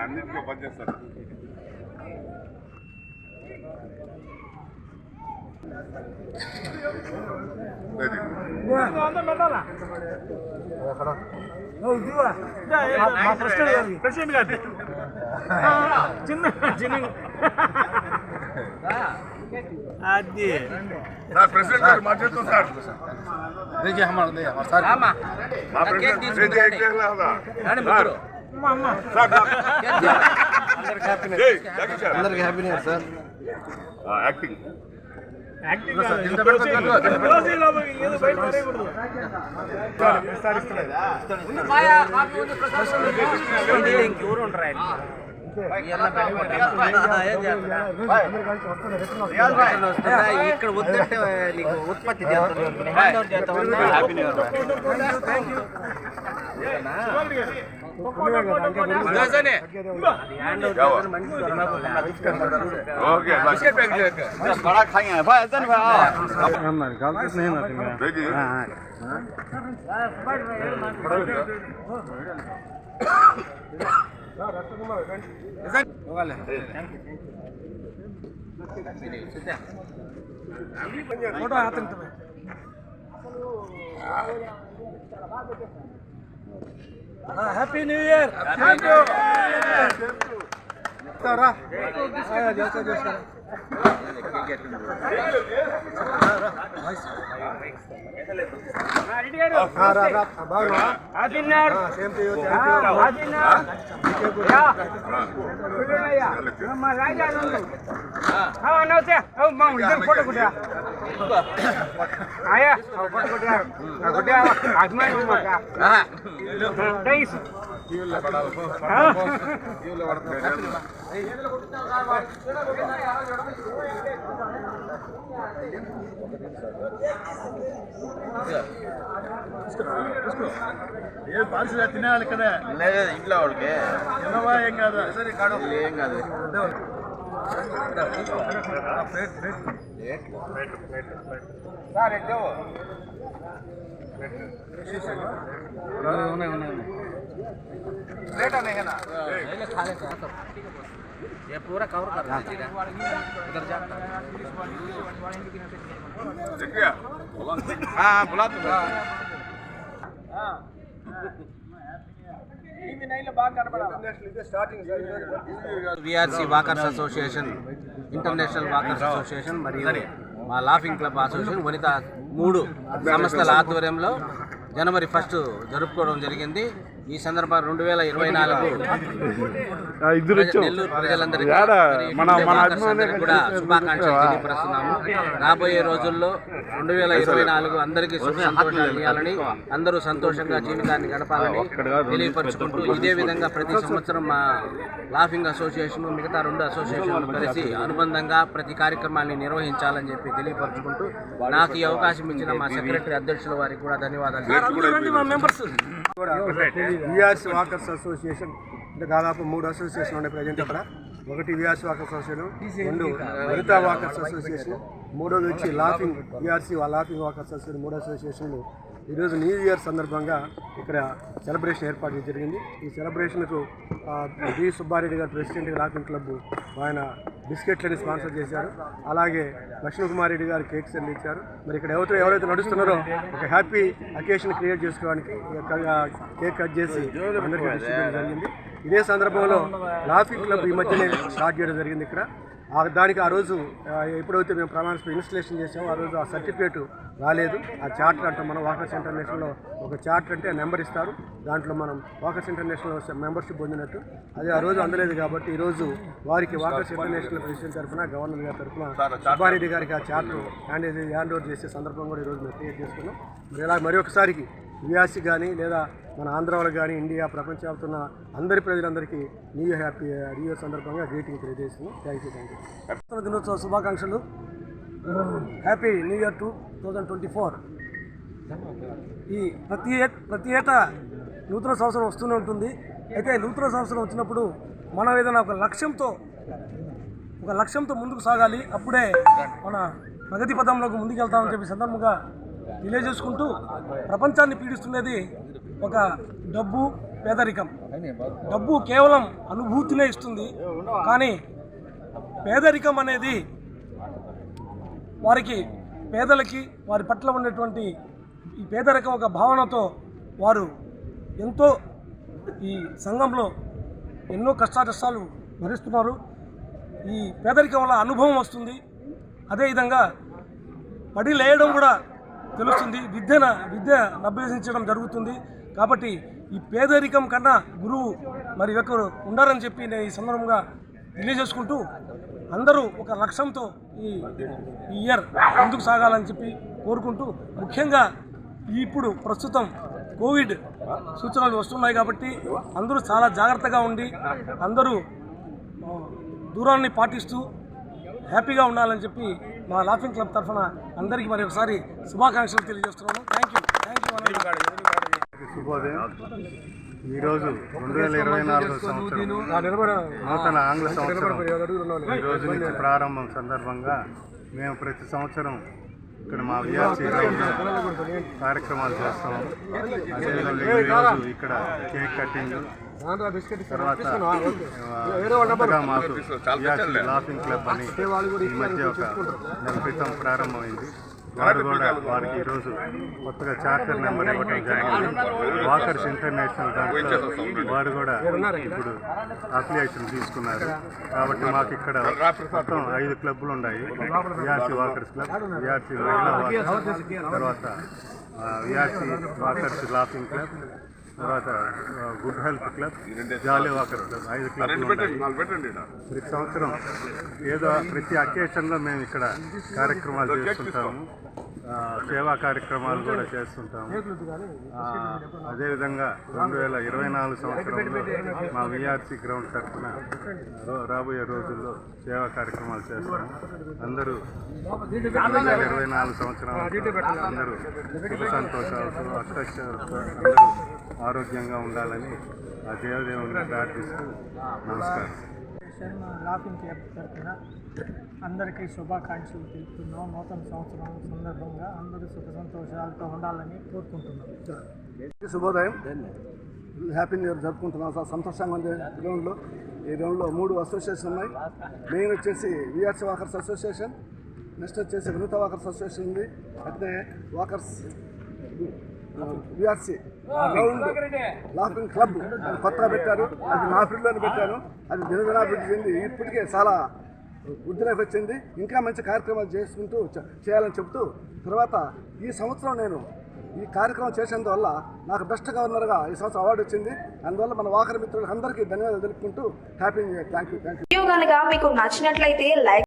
అన్నింటిలో పనిచేస్తారు. అది प्रेसिडेंट गाరు మాట్లాడుతూ సార్ देखिए हमारा दे सर మా ప్రెసిడెంట్ రాని ముగ్గురు అందరికి happy new year sir acting acting రోజులో ఏదో బయట పడకూడదు ఇంకెవరు ఉంటారు ఇక్కడ వద్దంటే నీకు ఉత్పత్తి बड़ा खाएंगे भाई ऐसा नहीं गलती नहीं फोटो हाथ happy new year thank you तारा जैसा जैसा తినాలి కదా లేదు ఇంట్లో వాళ్ళకి తినవా ఏం కాదు సరే కాదు ఏం కాదు ये पूरा कवर कर दीजिएगा इधर जा हाँ बुला तो VRC walkers association international walkers association మరియు మా లాఫింగ్ క్లబ్ అసోసియేషన్ వనిత 3 సంస్థల ఆధ్వర్యంలో జనవరి 1 జరుపుకోవడం జరిగింది. ఈ సందర్భంగా 2024 నెల్లూరు ప్రజలందరికీ కూడా శుభాకాంక్షలు తెలియపరుస్తున్నాము. రాబోయే రోజుల్లో 2024 అందరికీ సుఖ సంతోషాలు ఇవ్వాలని, అందరూ సంతోషంగా జీవితాన్ని గడపాలని తెలియపరుచుకుంటూ ఇదే విధంగా ప్రతి సంవత్సరం మా లాఫింగ్ అసోసియేషన్ మిగతా 2 అసోసియేషన్లు కలిసి అనుబంధంగా ప్రతి కార్యక్రమాన్ని నిర్వహించాలని చెప్పి తెలియపరుచుకుంటూ నాకు ఈ అవకాశం ఇచ్చిన మా సెక్రటరీ అధ్యక్షుల వారికి కూడా ధన్యవాదాలు. VRC వాకర్స్ అసోసియేషన్ అంటే దాదాపు 3 అసోసియేషన్ ఉన్నాయి ప్రజెంట్ అక్కడ. ఒకటి VRC walkers association, 2 Vanitha walkers association, 3వది వచ్చి laughing VRC laughing walkers association. 3 అసోసియేషన్లు ఈరోజు న్యూ ఇయర్ సందర్భంగా ఇక్కడ సెలబ్రేషన్ ఏర్పాటు జరిగింది. ఈ సెలబ్రేషన్కు బి సుబ్బారెడ్డి గారు ప్రెసిడెంట్ లాఫింగ్ క్లబ్ ఆయన బిస్కెట్లని స్పాన్సర్ చేశారు. అలాగే లక్ష్మీకుమార్ రెడ్డి గారు కేక్స్ అన్ని ఇచ్చారు. మరి ఇక్కడ ఎవరైతే నడుస్తున్నారో ఒక హ్యాపీ అకేషన్ క్రియేట్ చేసుకోవడానికి కేక్ కట్ చేసి అందరికీ డిస్ట్రిబ్యూట్ జరిగింది. ఇదే సందర్భంలో లాఫింగ్ క్లబ్ ఈ మధ్యనే స్టార్ట్ చేయడం జరిగింది ఇక్కడ. దానికి ఆ రోజు ఎప్పుడైతే మేము ప్రమాణ ఇన్స్టలేషన్ చేసామో ఆ రోజు ఆ సర్టిఫికేట్ రాలేదు. ఆ చార్టర్ అంటాం మనం. వాకర్స్ ఇంటర్నేషనల్లో ఒక చార్టర్ అంటే నెంబర్ ఇస్తారు, దాంట్లో మనం వాకర్స్ ఇంటర్నేషనల్ మెంబర్షిప్ పొందినట్టు. అది ఆ రోజు అందలేదు కాబట్టి ఈరోజు వారికి వాకర్స్ ఇంటర్నేషనల్ ప్రెసిడెంట్ తరఫున, గవర్నర్ గారి తరఫున సుబ్బారెడ్డి గారికి ఆ చార్టర్ హ్యాండ్ ఓవర్ చేసే సందర్భం కూడా ఈరోజు మేము క్రియేట్ చేసుకున్నాం. మరి ఇలా మరి ఒకసారికి VRC కానీ లేదా మన ఆంధ్ర వాళ్ళకి కానీ ఇండియా ప్రపంచవ్యాప్తంగా ఉన్న అందరి ప్రజలందరికీ న్యూ ఇయర్ సందర్భంగా గ్రీటింగ్ తెలియజేస్తున్నాం. Thank you. దినోత్సవ శుభాకాంక్షలు. Happy new year 2024. ఈ ప్రతి ఏటా నూతన సంవత్సరం వస్తూనే ఉంటుంది. అయితే నూతన సంవత్సరం వచ్చినప్పుడు మనం ఏదైనా ఒక లక్ష్యంతో ముందుకు సాగాలి. అప్పుడే మన ప్రగతి పదంలోకి ముందుకెళ్తామని చెప్పి సందర్భంగా తెలియజేసుకుంటూ, ప్రపంచాన్ని పీడిస్తున్నది ఒక డబ్బు, పేదరికం. డబ్బు కేవలం అనుభూతినే ఇస్తుంది, కానీ పేదరికం అనేది పేదలకి వారి పట్ల ఉన్నటువంటి ఈ పేదరికం ఒక భావనతో వారు ఎంతో ఈ సంఘంలో ఎన్నో కష్టాలు భరిస్తున్నారు. ఈ పేదరికం వల్ల అనుభవం వస్తుంది. అదేవిధంగా పడి లేయడం కూడా తెలుస్తుంది, విద్య అభ్యసించడం జరుగుతుంది. కాబట్టి ఈ పేదరికం కన్నా గురువు మరి ఒకరు ఉండాలని చెప్పి నేను ఈ సందర్భంగా తెలియజేసుకుంటూ అందరూ ఒక లక్ష్యంతో ఈ ఇయర్ ముందుకు సాగాలని చెప్పి కోరుకుంటూ, ముఖ్యంగా ఇప్పుడు ప్రస్తుతం కోవిడ్ సూచనలు వస్తున్నాయి కాబట్టి అందరూ చాలా జాగ్రత్తగా ఉండి అందరూ దూరాన్ని పాటిస్తూ హ్యాపీగా ఉండాలని చెప్పి మా లాఫింగ్ క్లబ్ తరఫున అందరికీ మరి ఒకసారి శుభాకాంక్షలు తెలియజేస్తున్నాను. Thank you. శుభోదయం. ఈరోజు 2024 సంవత్సరం నూతన ఆంగ్ల సంవత్సరం ఈరోజు నుంచి ప్రారంభం సందర్భంగా మేము ప్రతి సంవత్సరం ఇక్కడ మా విఆర్సీ కార్యక్రమాలు చేస్తాం. అదేవిధంగా ఈరోజు ఇక్కడ కేక్ కటింగ్, తర్వాత మాకు విఆర్సీ లాఫింగ్ క్లబ్ అని ఈ మధ్య ఒక నెల క్రితం ప్రారంభమైంది. వారికి ఈరోజు కొత్తగా చార్టర్ నెంబర్ ఇవ్వడం జరిగింది. వాకర్స్ ఇంటర్నేషనల్ దాంట్లో వారు కూడా ఇప్పుడు అఫిలియేషన్ తీసుకున్నారు. కాబట్టి మాకు ఇక్కడ మొత్తం 5 క్లబ్లు ఉన్నాయి. విఆర్సీ వాకర్స్ క్లబ్, విఆర్సీ మహిళా వాకర్స్, తర్వాత విఆర్సీ వాకర్స్ లాఫింగ్ క్లబ్, తర్వాత గుడ్ హెల్త్ క్లబ్, జాలీ వాకర్స్ క్లబ్, 5 క్లబ్లు ఉన్నాయి. ప్రతి సంవత్సరం ప్రతి అకేషన్లో మేము ఇక్కడ కార్యక్రమాలు చేస్తుంటాము. సేవా కార్యక్రమాలు కూడా చేస్తుంటాము. అదేవిధంగా 2024 సంవత్సరంలో మా విఆర్సీ గ్రౌండ్ తరఫున రాబోయే రోజుల్లో సేవా కార్యక్రమాలు చేస్తాము. అందరూ 2024 సంవత్సరం అందరూ సుఖ సంతోషాలతో అష్టైశ్వర్యాలతో అందరూ ఆరోగ్యంగా ఉండాలని ఆ దేవదేవుని ప్రార్థిస్తూ నమస్కారం. లాఫింగ్ క్లబ్ తరఫున అందరికీ శుభాకాంక్షలు తెలుపుతున్నాం. నూతన సంవత్సరం సందర్భంగా అందరూ సుఖ సంతోషాలతో ఉండాలని కోరుకుంటున్నాం. శుభోదయం. హ్యాపీ న్యూ ఇయర్ జరుపుకుంటున్నాం. సంతోషంగా ఉంది. ఈ గ్రౌండ్లో 3 అసోసియేషన్ ఉన్నాయి. మెయిన్ వచ్చేసి విఆర్సీ వాకర్స్ అసోసియేషన్, నెక్స్ట్ వచ్చేసి వినూత వాకర్స్ అసోసియేషన్ ఉంది. అయితే walkers VRC ground laughing club కొత్తగా పెట్టారు. అది నా ఫీల్డ్లోనే పెట్టారు. అది దినదినాభివృద్ధి చెంది ఇప్పటికే చాలా వృద్ధిలోకి వచ్చింది. ఇంకా మంచి కార్యక్రమాలు చేసుకుంటూ చేయాలని చెబుతూ, తర్వాత ఈ సంవత్సరం నేను ఈ కార్యక్రమం చేసేందువల్ల నాకు బెస్ట్ గవర్నర్గా ఈ సంవత్సరం అవార్డు వచ్చింది. అందువల్ల మన వాకర్ మిత్రులకు అందరికీ ధన్యవాదాలు తెలుపుకుంటూ happy new year. Thank you. Video కనుక మీకు నచ్చినట్లయితే లైక్